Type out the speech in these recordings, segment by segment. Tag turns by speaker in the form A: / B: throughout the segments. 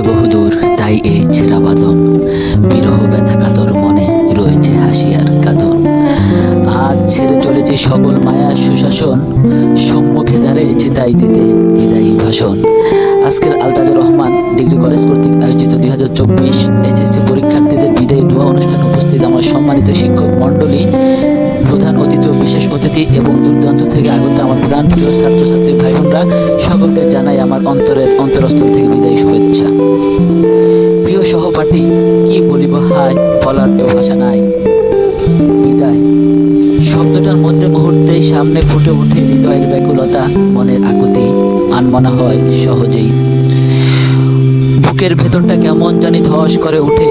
A: বহুদূর, তাই এই ছেঁড়া বাঁধন, বিরহ ব্যথা কাতর মনে রয়েছে হাসি আর কাঁদন। আজ ছেড়ে চলেছে সকল মায়ার সুশাসন, সম্মুখে দাঁড়িয়েছে তাই দিতে বিদায়ী ভাষণ। আজকের আলতাজুর রহমান ডিগ্রি কলেজ কর্তৃক আয়োজিত 2024 এইচএসসি পরীক্ষার্থীদের বিদায়ী দোয়া অনুষ্ঠানে উপস্থিত আমার সম্মানিত শিক্ষক মণ্ডলী, প্রধান অতিথি ও বিশেষ অতিথি এবং দূরদূরান্ত থেকে আগত আমার প্রাণ প্রিয় ছাত্রছাত্রী ভাই বোনরা, সকলকে জানাই আমার অন্তরস্থল থেকে বিদায়ী শুভেচ্ছা। প্রিয় সহপাঠী, কি বলিব হায়, বলার তো ভাষা নাই। বিদায় শব্দটার মধ্যে মুহূর্তেই সামনে ফুটে ওঠে হৃদয়ের ব্যাকুলতা, মনের আকুতি, আনমনা হয় সহজেই। বুকের ভেতরটা কেমন জানি ধস করে উঠে,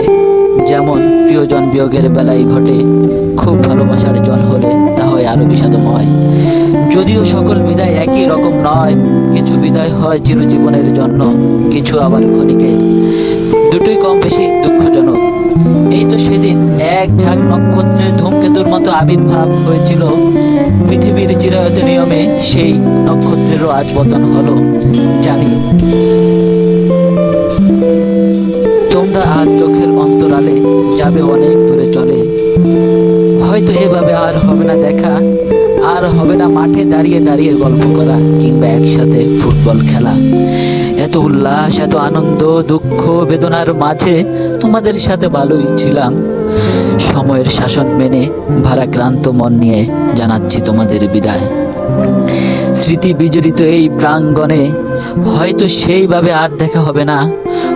A: যেমন প্রিয়জন বিয়োগের বেলায় ঘটে। খুব ভালোবাসার জন হলে তা হয় আরো বিষাদময়। যদিও সকল বিদায় একই রকম নয়, কিছু বিদায় হয় চিরজীবনের জন্য, কিছু আবার ক্ষণিকের। দুটোই কম বেশি দুঃখজনক। এই তো সেদিন এক ঝাঁক নক্ষত্রের ধূমকেতুর মতো আবির্ভাব হয়েছিল পৃথিবীর চিরায়ত নিয়মে, সেই নক্ষত্রেরও আজ পতন হলো। জানি তোমরা আজ চোখের অন্তরালে যাবে অনেক দূরে চলে। হয়তো এভাবে আর হবে না দেখা, আর হবে না মাঠে দাঁড়িয়ে দাঁড়িয়ে গল্প করা কিংবা একসাথে ফুটবল খেলা। এত উল্লাস, এত আনন্দ, দুঃখ, বেদনার মাঝে তোমাদের সাথে ভালোই ছিলাম। সময়ের শাসন মেনে ভারাক্রান্ত মন নিয়ে জানাচ্ছি তোমাদের বিদায়। স্মৃতি বিজড়িত এই প্রাঙ্গণে হয়তো সেইভাবে আর দেখা হবে না,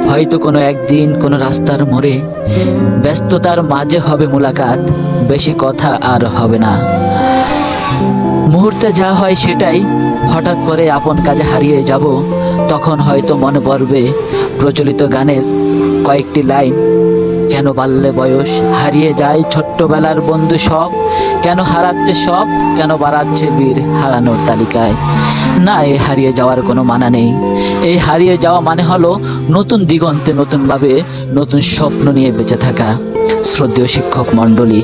A: হয়তো কোনো একদিন কোনো রাস্তার মোড়ে ব্যস্ততার মাঝে হবে মুলাকাত, বেশি কথা আর হবে না। মুহূর্তে যা হয় সেটাই, হঠাৎ করে আপন কাজে হারিয়ে যাব, তখন হয়তো মনে পড়বে প্রচলিত গানের কয়েকটি লাইন। কেন বাড়লে বয়স, হারিয়ে যায় ছোট্টবেলার বন্ধু সব, কেন হারাচ্ছে সব, কেন বাড়াচ্ছে বীর হারানোর তালিকায়। না, এই হারিয়ে যাওয়ার কোনো মানা নেই। এই হারিয়ে যাওয়া মানে হলো নতুন দিগন্তে নতুনভাবে নতুন স্বপ্ন নিয়ে বেঁচে থাকা। শ্রদ্ধেয় শিক্ষক মণ্ডলী,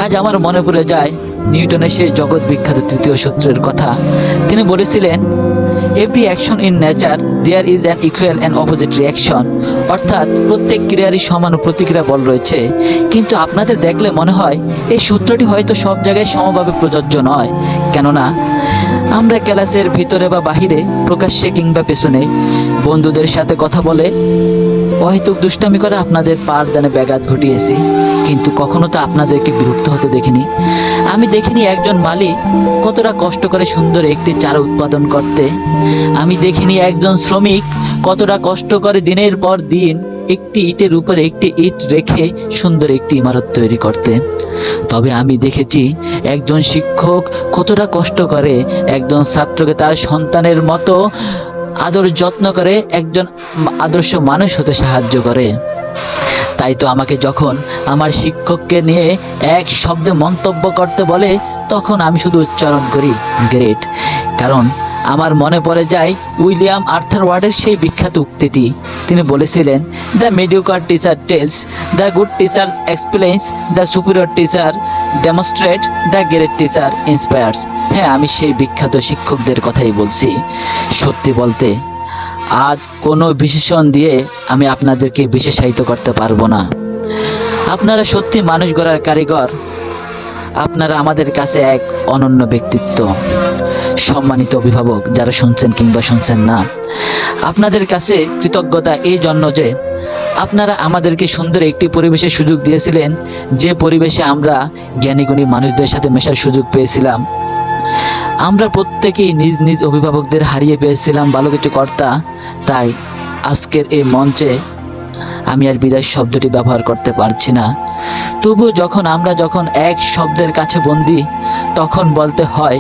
A: আজ আমার মনে পড়ে যায় নিউটনের সেই জগৎ বিখ্যাত তৃতীয় সূত্রের কথা। তিনি বলেছিলেন, every action in nature there is an equal and opposite reaction. অর্থাৎ প্রত্যেক ক্রিয়ারই সমান প্রতিক্রিয়া বল রয়েছে। কিন্তু আপনাদের দেখলে মনে হয় এই সূত্রটি হয়তো সব জায়গায় সমভাবে প্রযোজ্য নয়। কেননা আমরা ক্লাসের ভিতরে বা বাহিরে, প্রকাশ্যে কিংবা পেছনে বন্ধুদের সাথে কথা বলে অহেতুক দুষ্টামি করে আপনাদের পাঠদানে ব্যাঘাত ঘটিয়েছি, কিন্তু কখনো তো আপনাদেরকে বিরক্ত হতে দেখিনি। আমি দেখিনি একজন মালি কতটা কষ্ট করে সুন্দর একটি চারা উৎপাদন করতে। আমি দেখিনি একজন শ্রমিক কতটা কষ্ট করে দিনের পর দিন একটি ইটের উপরে একটি ইট রেখে সুন্দর একটি ইমারত তৈরি করতে। তবে আমি দেখেছি একজন শিক্ষক কতটা কষ্ট করে একজন ছাত্রকে তার সন্তানের মতো আদর যত্ন করে একজন আদর্শ মানুষ হতে সাহায্য করে। তাই তো আমাকে যখন আমার শিক্ষককে নিয়ে এক শব্দে মন্তব্য করতে বলে, তখন আমি শুধু উচ্চারণ করি গ্রেট। কারণ আমার মনে পড়ে যায় উইলিয়াম আর্থার ওয়ার্ডের সেই বিখ্যাত উক্তিটি। তিনি বলেছিলেন, the mediocre teacher tells, the good teacher explains, the superior teacher demonstrate, the great teacher inspires. হ্যাঁ, আমি সেই বিখ্যাত শিক্ষকদের কথাই বলছি। সত্যি বলতে আজ কোনো বিশেষণ দিয়ে আমি আপনাদেরকে বিশেষায়িত করতে পারবো না। আপনারা সত্যি মানুষ গড়ার কারিগর। আপনারা আমাদের কাছে এক অনন্য ব্যক্তিত্ব। সম্মানিত অভিভাবক যারা শুনছেন কিংবা শুনছেন না, আপনাদের কাছে কৃতজ্ঞতা এই জন্য যে আপনারা আমাদেরকে সুন্দর একটি পরিবেশের সুযোগ দিয়েছিলেন, যে পরিবেশে আমরা জ্ঞানীগুণী মানুষদের সাথে মেশার সুযোগ পেয়েছিলাম। আমরা প্রত্যেকেই নিজ নিজ অভিভাবকদের হারিয়ে পেয়েছিলাম ভালো কিছু কর্তা। তাই আজকের এই মঞ্চে আমি আর বিদায় শব্দটি ব্যবহার করতে পারছি না। তবু আমরা যখন এক শব্দের কাছে বন্দী, তখন বলতে হয়,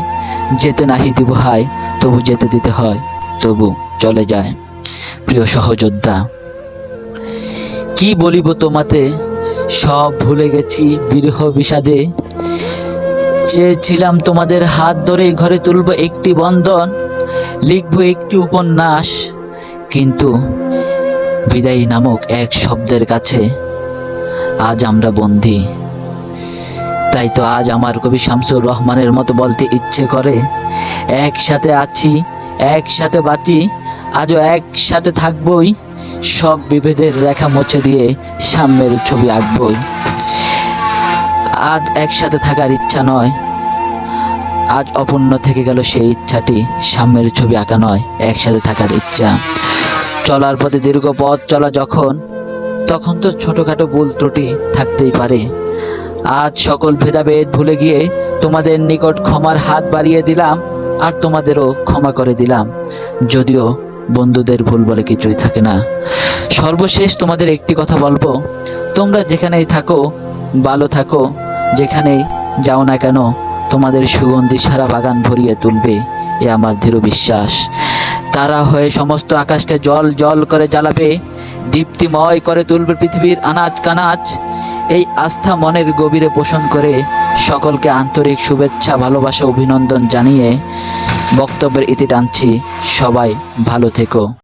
A: যেতে নাহি দিব হায়, তবু যেতে দিতে হয়, তবু চলে যায়। প্রিয় সহযোদ্ধা, কি বলিব তোমাতে, সব ভুলে গেছি বিরহ বিষাদে। চেয়েছিলাম তোমাদের হাত ধরে ঘরে তুলব একটি বন্ধন, লিখব একটি উপন্যাস, কিন্তু বিদায়ী নামক এক শব্দের কাছে আজ আমরা বন্দী। তাই তো আজ আমার কবি শামসুর রহমানের মতো বলতে ইচ্ছে করে, একসাথে আছি, একসাথে বাঁচি, আজও একসাথে থাকবই, সব বিভেদের রেখা মুছে দিয়ে সাম্যের ছবি আঁকবই। আজ একসাথে থাকার ইচ্ছা নয়, আজ অপূর্ণ থেকে গেল সেই ইচ্ছাটি। সাম্যের ছবি আঁকা নয়, একসাথে থাকার ইচ্ছা। চলার পথে দীর্ঘ পথ চলা যখন, তখন তো ছোটখাটো ভুল ত্রুটি থাকতেই পারে। আজ সকল ভেদাভেদ ভুলে গিয়ে তোমাদের নিকট ক্ষমার হাত বাড়িয়ে দিলাম, আর তোমাদেরও ক্ষমা করে দিলাম। যদিও বন্ধুদের ভুল বলে কিছুই থাকে না। সর্বশেষ তোমাদের একটি কথা বলবো, তোমরা যেখানেই থাকো ভালো থাকো, যেখানেই যাও না কেন তোমাদের সুগন্ধি সারা বাগান ভরিয়ে তুলবে, এ আমার দৃঢ় বিশ্বাস। তারা হয়ে সমস্ত আকাশকে জল জল করে জ্বালাবে, দীপ্তিময় করে তুলবে পৃথিবীর আনাজ কানাজ। এই আস্থা মনের গভীরে পোষণ করে সকলকে আন্তরিক শুভেচ্ছা, ভালোবাসা, অভিনন্দন জানিয়ে বক্তব্যের ইতি টানছি। সবাই ভালো থেকো।